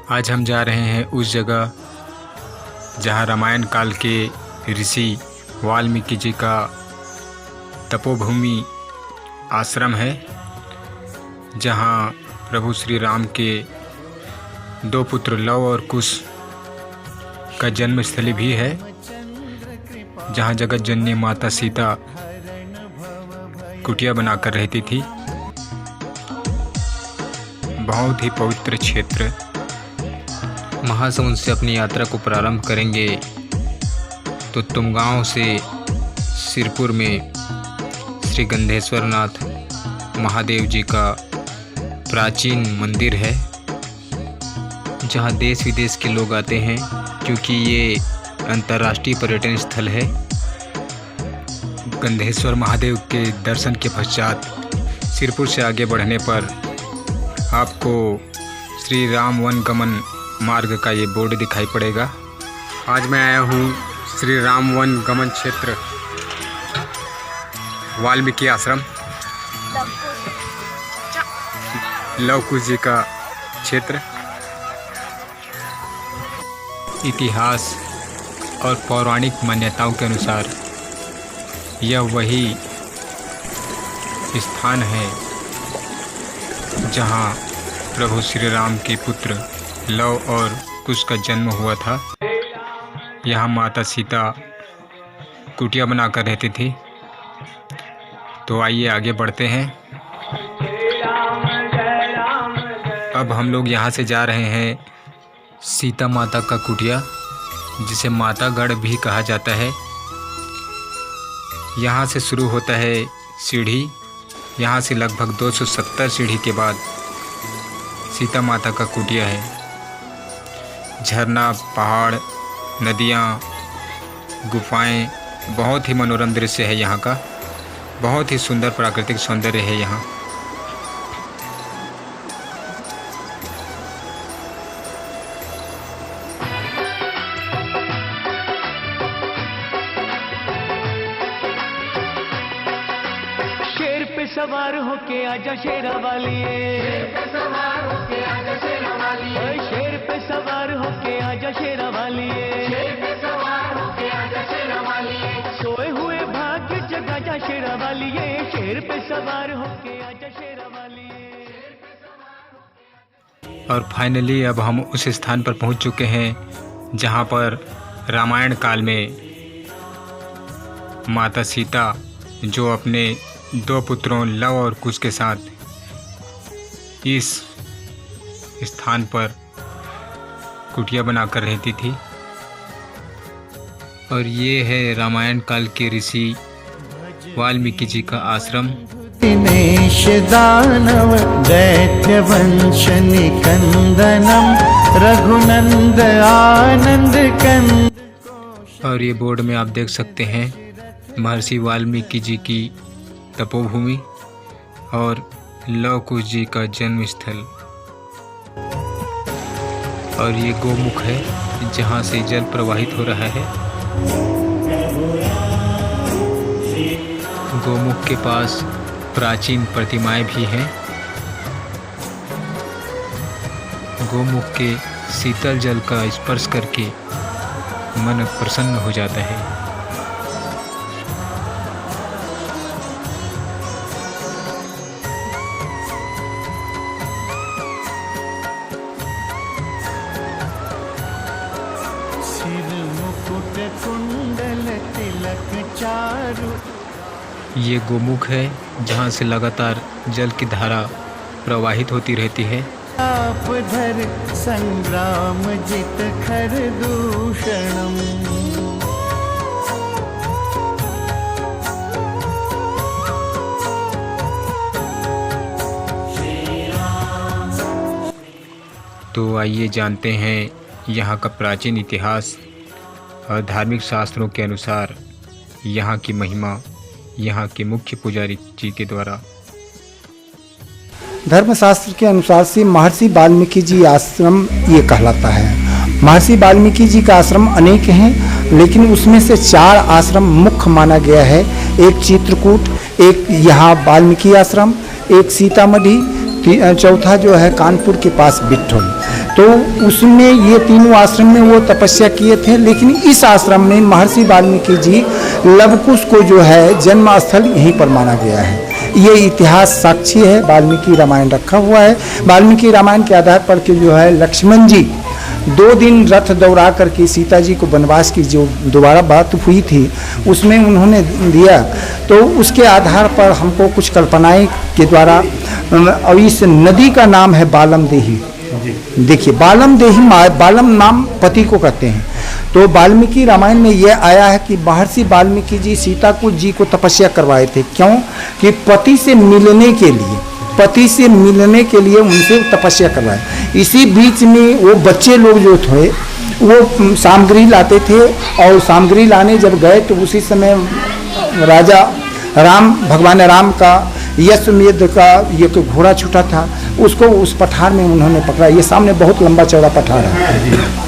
आज हम जा रहे हैं उस जगह जहाँ रामायण काल के ऋषि वाल्मीकि जी का तपोभूमि आश्रम है, जहाँ प्रभु श्री राम के दो पुत्र लव और कुश का जन्मस्थली भी है, जहाँ जगत जननी माता सीता कुटिया बनाकर रहती थी। बहुत ही पवित्र क्षेत्र। महासमुंद से अपनी यात्रा को प्रारंभ करेंगे तो तुमगांव से सिरपुर में श्री गंधेश्वर नाथ महादेव जी का प्राचीन मंदिर है, जहां देश विदेश के लोग आते हैं, क्योंकि ये अंतर्राष्ट्रीय पर्यटन स्थल है। गंधेश्वर महादेव के दर्शन के पश्चात सिरपुर से आगे बढ़ने पर आपको श्री राम वन गमन मार्ग का ये बोर्ड दिखाई पड़ेगा। आज मैं आया हूँ श्री राम वन गमन क्षेत्र वाल्मीकि आश्रम लव कुश जी का क्षेत्र। इतिहास और पौराणिक मान्यताओं के अनुसार यह वही स्थान है जहाँ प्रभु श्री राम के पुत्र लव और कुश का जन्म हुआ था। यहाँ माता सीता कुटिया बनाकर रहती थी। तो आइए आगे बढ़ते हैं। अब हम लोग यहाँ से जा रहे हैं सीता माता का कुटिया, जिसे मातागढ़ भी कहा जाता है। यहाँ से शुरू होता है सीढ़ी। यहाँ से लगभग 270 सीढ़ी के बाद सीता माता का कुटिया है। झरना, पहाड़, नदियाँ, गुफाएं, बहुत ही मनोरम दृश्य है यहाँ का। बहुत ही सुंदर प्राकृतिक सौंदर्य है यहाँ। शेर पे सवार होके आजा शेरा वाली, शेर पे सवार होके आजा शेरा वाली, शेर पे सवार होके आजा शेरा वाली, शेर पे सवार होके आजा शेरा वाली, सोए हुए भाग्य जगा जा शेरा वाली, शेर पे सवार होके आजा शेरा वाली। और फाइनली अब हम उस स्थान पर पहुंच चुके हैं जहां पर रामायण काल में माता सीता, जो अपने दो पुत्रों लव और कुश के साथ इस स्थान पर कुटिया बनाकर रहती थी। और ये है रामायण काल के ऋषि वाल्मीकि जी का आश्रम। दिनेश दानव दैत्य वंश निकंदनम रघुनंद आनंद कंद। और ये बोर्ड में आप देख सकते हैं महर्षि वाल्मीकि जी की तपोभूमि और लव कुश जी का जन्म स्थल। और ये गोमुख है जहाँ से जल प्रवाहित हो रहा है। गोमुख के पास प्राचीन प्रतिमाएं भी हैं। गोमुख के शीतल जल का स्पर्श करके मन प्रसन्न हो जाता है। मुकुट कुंडल तिलक चारु। ये गोमुख है जहाँ से लगातार जल की धारा प्रवाहित होती रहती है। आप धर संग्राम जित खर दूषणम। तो आइए जानते हैं यहाँ का प्राचीन इतिहास और धार्मिक शास्त्रों के अनुसार यहाँ की महिमा, यहाँ के मुख्य पुजारी जी के द्वारा। धर्मशास्त्र के अनुसार से महर्षि वाल्मीकि जी आश्रम ये कहलाता है। महर्षि वाल्मीकि जी का आश्रम अनेक हैं, लेकिन उसमें से 4 आश्रम मुख्य माना गया है। एक चित्रकूट, एक यहाँ वाल्मीकि आश्रम, एक सीतामढ़ी, चौथा जो है कानपुर के पास बिट्ठोल। तो उसमें ये तीनों आश्रम में वो तपस्या किए थे, लेकिन इस आश्रम में महर्षि वाल्मीकि जी लवकुश को जो है जन्म स्थल यहीं पर माना गया है। ये इतिहास साक्षी है, वाल्मीकि रामायण रखा हुआ है। वाल्मीकि रामायण के आधार पर के जो है लक्ष्मण जी 2 दिन रथ दौड़ा करके सीता जी को वनवास की जो दोबारा बात हुई थी उसमें उन्होंने दिया, तो उसके आधार पर हमको कुछ कल्पनाएं के द्वारा, और इस नदी का नाम है बालम देही। देखिए बालम देही, बालम नाम पति को कहते हैं। तो वाल्मीकि रामायण में यह आया है कि महर्षि वाल्मीकि जी सीता को जी को तपस्या करवाए थे। क्यों? कि पति से मिलने के लिए, पति से मिलने के लिए उनसे तपस्या करवाए। इसी बीच में वो बच्चे लोग जो थे वो सामग्री लाते थे, और सामग्री लाने जब गए तो उसी समय राजा राम, भगवान राम का यशमेध का ये कोई घोड़ा छूटा था, उसको उस पठार में उन्होंने पकड़ा। ये सामने बहुत लंबा चौड़ा पठार है।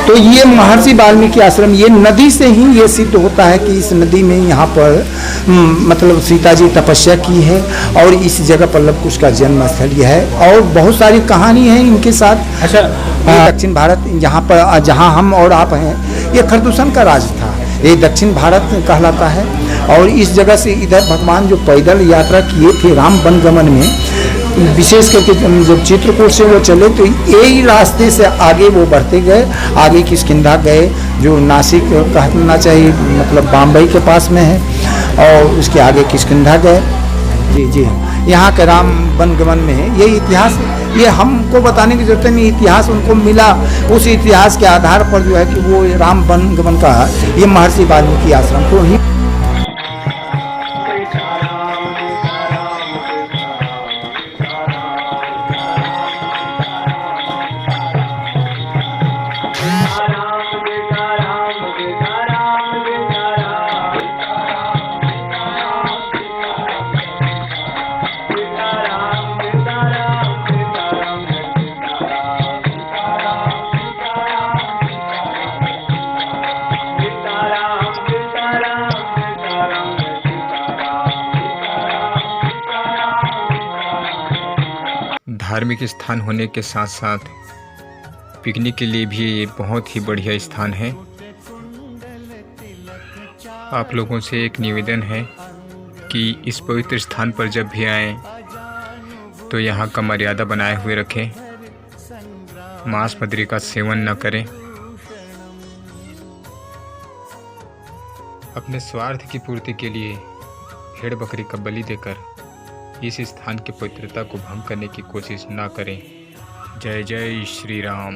तो ये महर्षि वाल्मीकि आश्रम, ये नदी से ही ये सिद्ध होता है कि इस नदी में यहाँ पर मतलब सीता जी तपस्या की है, और इस जगह पर लवकुश का जन्म स्थल यह है। और बहुत सारी कहानी है इनके साथ। अच्छा, ये दक्षिण भारत, यहाँ पर जहाँ हम और आप हैं, ये खरदूषण का राज था, ये दक्षिण भारत कहलाता है। और इस जगह से इधर भगवान जो पैदल यात्रा किए थे राम वनगमन में, विशेष करके जब चित्रकूट से वो चले तो यही रास्ते से आगे वो बढ़ते गए, आगे किष्किंधा गए जो नासिक कहना चाहिए, मतलब बम्बई के पास में है, और उसके आगे किष्किंधा गए। जी जी हाँ, यहाँ के राम वनगमन में है। ये इतिहास, ये हमको बताने की जरूरत नहीं, इतिहास उनको मिला, उस इतिहास के आधार पर जो है कि वो राम वनगमन का ये महर्षि वाल्मीकि आश्रम को ही। धार्मिक स्थान होने के साथ साथ पिकनिक के लिए भी ये बहुत ही बढ़िया स्थान है। आप लोगों से एक निवेदन है कि इस पवित्र स्थान पर जब भी आएं तो यहाँ का मर्यादा बनाए हुए रखें, मांस मदिरा का सेवन न करें। अपने स्वार्थ की पूर्ति के लिए भेड़ बकरी का बलि देकर इस स्थान की पवित्रता को भंग करने की कोशिश न करें। जय जय श्री राम।